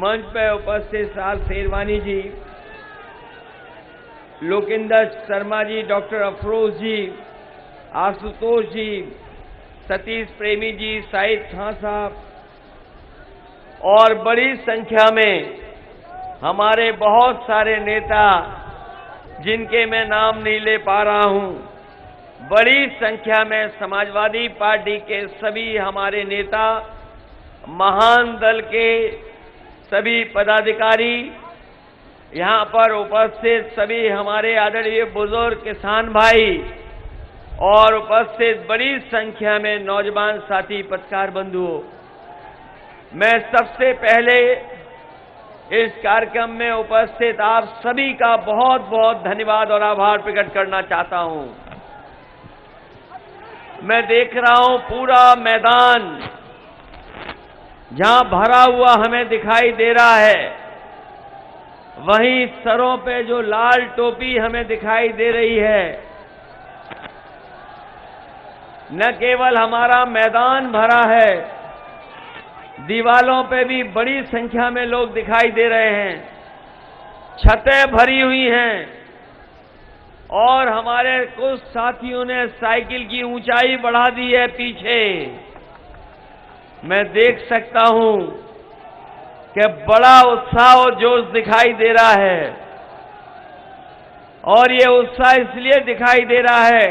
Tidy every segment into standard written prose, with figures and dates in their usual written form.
मंच पर उपस्थित साल शेरवानी जी, लोकेंद्र शर्मा जी, डॉक्टर अफरोज जी, आशुतोष जी, सतीश प्रेमी जी, साहिद खान साहब और बड़ी संख्या में हमारे बहुत सारे नेता जिनके मैं नाम नहीं ले पा रहा हूं, बड़ी संख्या में समाजवादी पार्टी के सभी हमारे नेता, महान दल के सभी पदाधिकारी, यहां पर उपस्थित सभी हमारे आदरणीय बुजुर्ग किसान भाई और उपस्थित बड़ी संख्या में नौजवान साथी पत्रकार बंधुओं, मैं सबसे पहले इस कार्यक्रम में उपस्थित आप सभी का बहुत बहुत धन्यवाद और आभार प्रकट करना चाहता हूं। मैं देख रहा हूं पूरा मैदान जहां भरा हुआ हमें दिखाई दे रहा है, वहीं सरों पे जो लाल टोपी हमें दिखाई दे रही है, न केवल हमारा मैदान भरा है, दीवालों पे भी बड़ी संख्या में लोग दिखाई दे रहे हैं, छतें भरी हुई हैं और हमारे कुछ साथियों ने साइकिल की ऊंचाई बढ़ा दी है पीछे। मैं देख सकता हूं कि बड़ा उत्साह और जोश दिखाई दे रहा है और ये उत्साह इसलिए दिखाई दे रहा है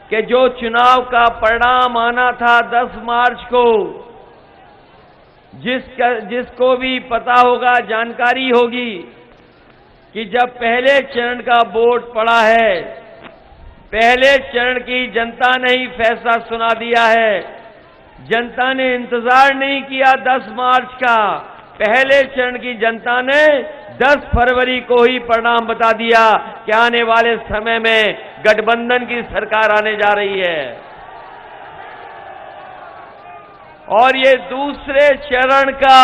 कि जो चुनाव का परिणाम आना था 10 मार्च को, जिसको भी पता होगा, जानकारी होगी कि जब पहले चरण का वोट पड़ा है, पहले चरण की जनता ने ही फैसला सुना दिया है। जनता ने इंतजार नहीं किया 10 मार्च का, पहले चरण की जनता ने 10 फरवरी को ही परिणाम बता दिया कि आने वाले समय में गठबंधन की सरकार आने जा रही है। और ये दूसरे चरण का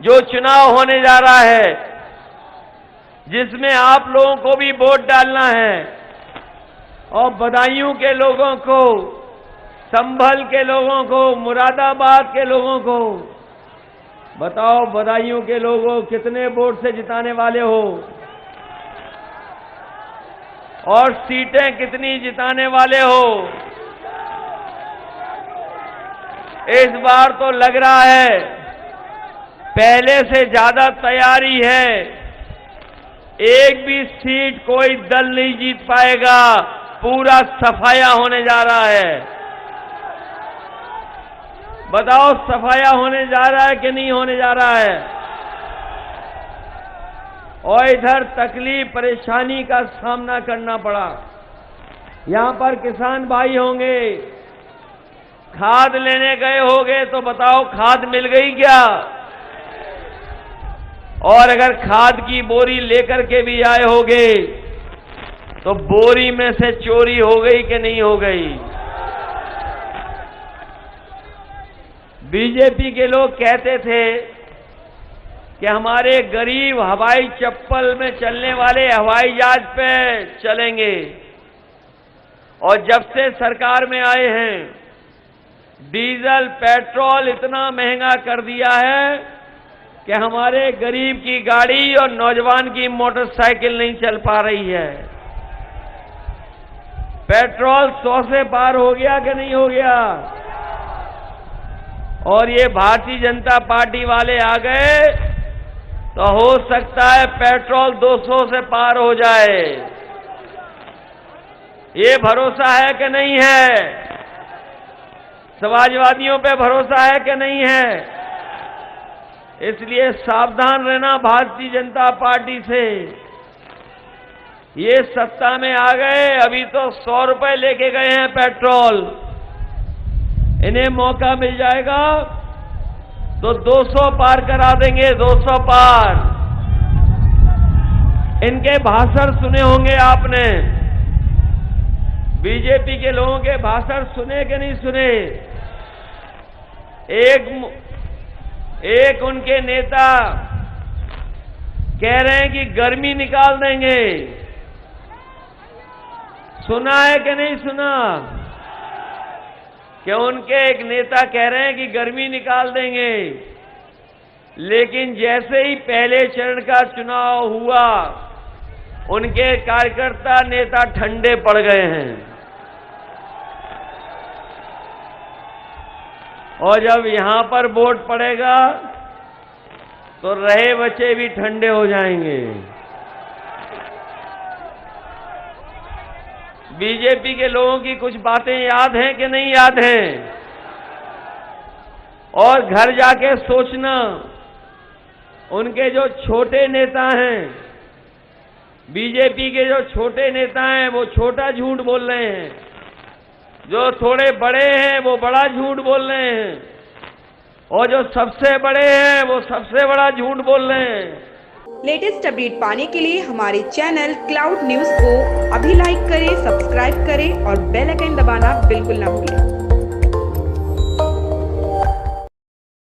जो चुनाव होने जा रहा है, जिसमें आप लोगों को भी वोट डालना है और बदायूं के लोगों को, संभल के लोगों को, मुरादाबाद के लोगों को, बताओ बदायूं के लोगों कितने वोट से जिताने वाले हो और सीटें कितनी जिताने वाले हो? इस बार तो लग रहा है पहले से ज्यादा तैयारी है, एक भी सीट कोई दल नहीं जीत पाएगा, पूरा सफाया होने जा रहा है। बताओ सफाया होने जा रहा है कि नहीं होने जा रहा है? और इधर तकलीफ परेशानी का सामना करना पड़ा। यहां पर किसान भाई होंगे, खाद लेने गए होंगे, तो बताओ खाद मिल गई क्या? और अगर खाद की बोरी लेकर के भी आए होंगे तो बोरी में से चोरी हो गई कि नहीं हो गई? बीजेपी के लोग कहते थे कि हमारे गरीब हवाई चप्पल में चलने वाले हवाई जहाज पे चलेंगे, और जब से सरकार में आए हैं डीजल पेट्रोल इतना महंगा कर दिया है कि हमारे गरीब की गाड़ी और नौजवान की मोटरसाइकिल नहीं चल पा रही है। पेट्रोल 100 से पार हो गया कि नहीं हो गया? और ये भारतीय जनता पार्टी वाले आ गए तो हो सकता है पेट्रोल 200 से पार हो जाए। ये भरोसा है कि नहीं है? समाजवादियों पे भरोसा है कि नहीं है? इसलिए सावधान रहना भारतीय जनता पार्टी से। ये सत्ता में आ गए, अभी तो 100 रुपए लेके गए हैं पेट्रोल, इन्हें मौका मिल जाएगा तो 200 पार करा देंगे, 200 पार। इनके भाषण सुने होंगे आपने, बीजेपी के लोगों के भाषण सुने कि नहीं सुने? एक उनके नेता कह रहे हैं कि गर्मी निकाल देंगे। सुना है कि नहीं सुना? कि उनके एक नेता कह रहे हैं कि गर्मी निकाल देंगे। लेकिन जैसे ही पहले चरण का चुनाव हुआ, उनके कार्यकर्ता नेता ठंडे पड़ गए हैं। और जब यहां पर वोट पड़ेगा तो रहे बचे भी ठंडे हो जाएंगे। बीजेपी के लोगों की कुछ बातें याद हैं कि नहीं याद हैं? और घर जाके सोचना, उनके जो छोटे नेता हैं, बीजेपी के जो छोटे नेता हैं, वो छोटा झूठ बोल रहे हैं। जो थोड़े बड़े हैं वो बड़ा झूठ बोल रहे हैं, और जो सबसे बड़े हैं वो सबसे बड़ा झूठ बोल रहे हैं। लेटेस्ट अपडेट पाने के लिए हमारे चैनल क्लाउड न्यूज को अभी लाइक करें, सब्सक्राइब करें और बेल आइकन दबाना बिल्कुल ना भूलें।